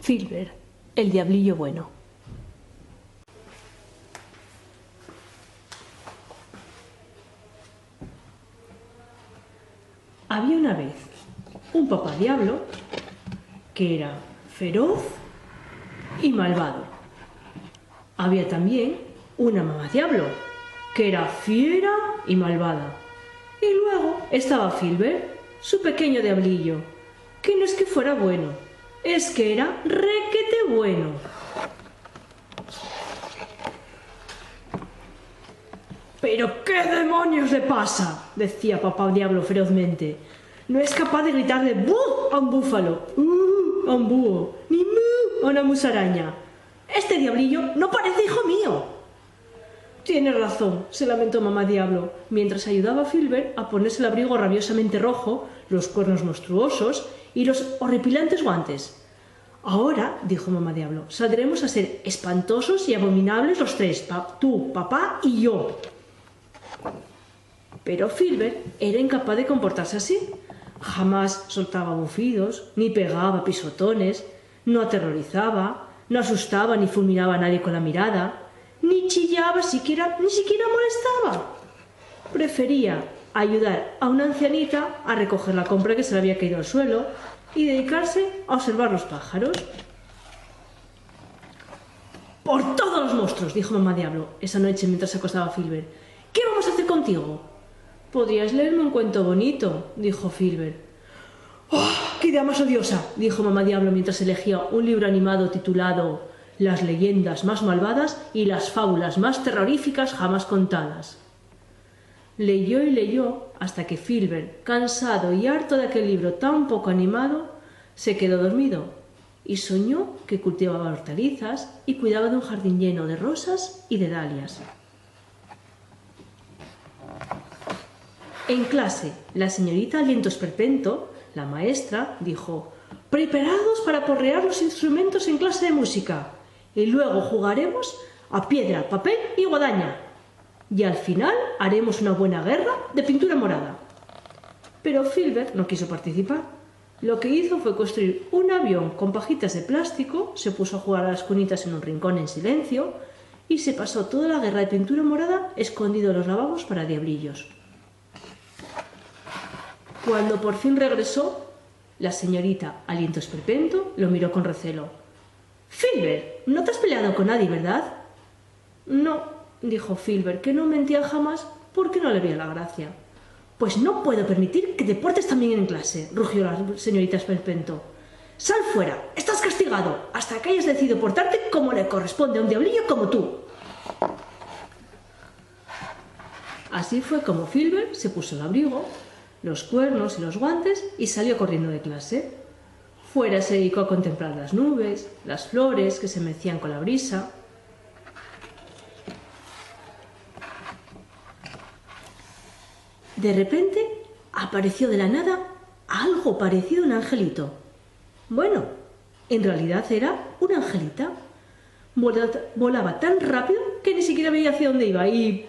Filbert, el diablillo bueno. Había una vez un papá diablo que era feroz y malvado. Había también una mamá diablo que era fiera y malvada. Y luego estaba Filbert, su pequeño diablillo, que no es que fuera bueno, es que era requete bueno. «¿Pero qué demonios le pasa?», decía papá diablo ferozmente. «No es capaz de gritarle ¡bu!» a un búfalo, a un búho, ni ¡mu!, a una musaraña. Este diablillo no parece hijo mío». «Tienes razón», se lamentó mamá diablo, mientras ayudaba a Filbert a ponerse el abrigo rabiosamente rojo, los cuernos monstruosos y los horripilantes guantes. «Ahora», dijo mamá diablo, «saldremos a ser espantosos y abominables los tres, tú, papá y yo». Pero Filbert era incapaz de comportarse así. Jamás soltaba bufidos, ni pegaba pisotones, no aterrorizaba, no asustaba ni fulminaba a nadie con la mirada, ni chillaba ni siquiera molestaba. Prefería ayudar a una ancianita a recoger la compra que se le había caído al suelo y dedicarse a observar los pájaros. «Por todos los monstruos», dijo mamá diablo esa noche mientras se acostaba Filbert, «¿qué vamos a hacer contigo?» «Podrías leerme un cuento bonito», dijo Filbert. «¡Oh, qué idea más odiosa!», dijo mamá diablo mientras elegía un libro animado titulado «Las leyendas más malvadas y las fábulas más terroríficas jamás contadas». Leyó y leyó hasta que Filbert, cansado y harto de aquel libro tan poco animado, se quedó dormido y soñó que cultivaba hortalizas y cuidaba de un jardín lleno de rosas y de dalias. En clase, la señorita Aliento Esperpento, la maestra, dijo: «Preparados para porrear los instrumentos en clase de música, y luego jugaremos a piedra, papel y guadaña. Y al final haremos una buena guerra de pintura morada». Pero Filbert no quiso participar. Lo que hizo fue construir un avión con pajitas de plástico, se puso a jugar a las cunitas en un rincón en silencio y se pasó toda la guerra de pintura morada escondido en los lavabos para diablillos. Cuando por fin regresó, la señorita Aliento Esperpento lo miró con recelo. «Filbert, no te has peleado con nadie, ¿verdad?» «No», dijo Filbert, que no mentía jamás porque no le veía la gracia. «Pues no puedo permitir que te portes también en clase», rugió la señorita Esperpento. «Sal fuera, estás castigado, hasta que hayas decidido portarte como le corresponde a un diablillo como tú». Así fue como Filbert se puso el abrigo, los cuernos y los guantes y salió corriendo de clase. Fuera se dedicó a contemplar las nubes, las flores que se mecían con la brisa. De repente apareció de la nada algo parecido a un angelito. Bueno, en realidad era una angelita. Volaba tan rápido que ni siquiera veía hacia dónde iba y...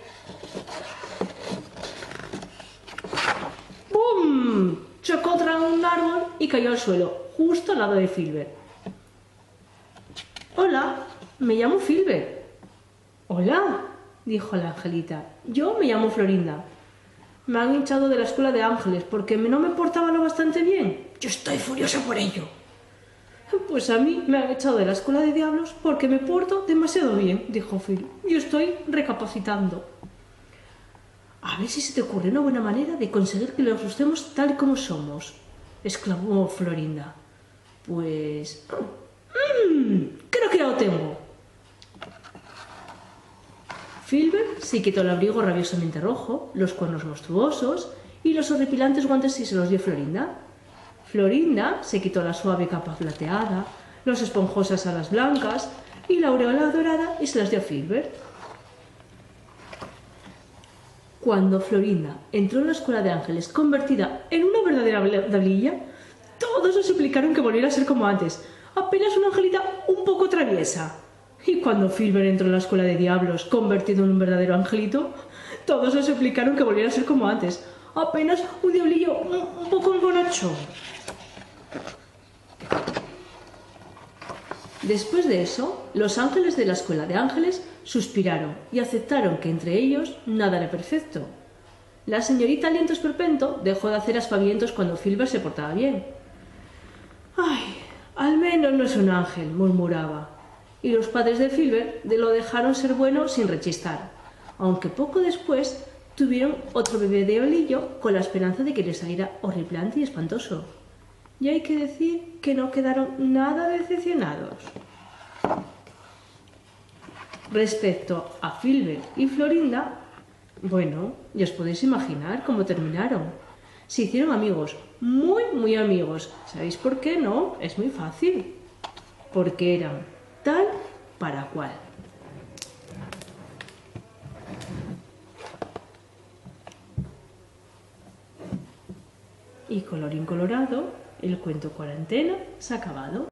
¡bum!, chocó contra un árbol y cayó al suelo, justo al lado de Filbert. «Hola, me llamo Filbert». «Hola», dijo la angelita, «yo me llamo Florinda. Me han echado de la escuela de ángeles porque no me portaba lo bastante bien. Yo estoy furiosa por ello». «Pues a mí me han echado de la escuela de diablos porque me porto demasiado bien», dijo Phil. «Yo estoy recapacitando». «A ver si se te ocurre una buena manera de conseguir que los gustemos tal y como somos», exclamó Florinda. «Pues... creo que ya lo tengo». Filbert se quitó el abrigo rabiosamente rojo, los cuernos monstruosos y los horripilantes guantes y se los dio Florinda. Florinda se quitó la suave capa plateada, las esponjosas alas blancas y la aureola dorada y se las dio a Filbert. Cuando Florinda entró en la escuela de ángeles convertida en una verdadera diablilla, todos le suplicaron que volviera a ser como antes, apenas una angelita un poco traviesa. Y cuando Filbert entró en la escuela de diablos convertido en un verdadero angelito, todos le suplicaron que volviera a ser como antes, apenas un diablillo un poco bonachón. Después de eso, los ángeles de la escuela de ángeles suspiraron y aceptaron que entre ellos nada era perfecto. La señorita Aliento Esperpento dejó de hacer aspavientos cuando Filbert se portaba bien. «Ay, al menos no es un ángel», murmuraba. Y los padres de Filbert lo dejaron ser bueno sin rechistar, aunque poco después tuvieron otro bebé de bolillo con la esperanza de que les saliera horripilante y espantoso. Y hay que decir que no quedaron nada decepcionados. Respecto a Filbert y Florinda, bueno, ya os podéis imaginar cómo terminaron. Se hicieron amigos, muy amigos. ¿Sabéis por qué? No, es muy fácil. Porque eran tal para cual. Y colorín colorado, el cuento Cuarentena se ha acabado.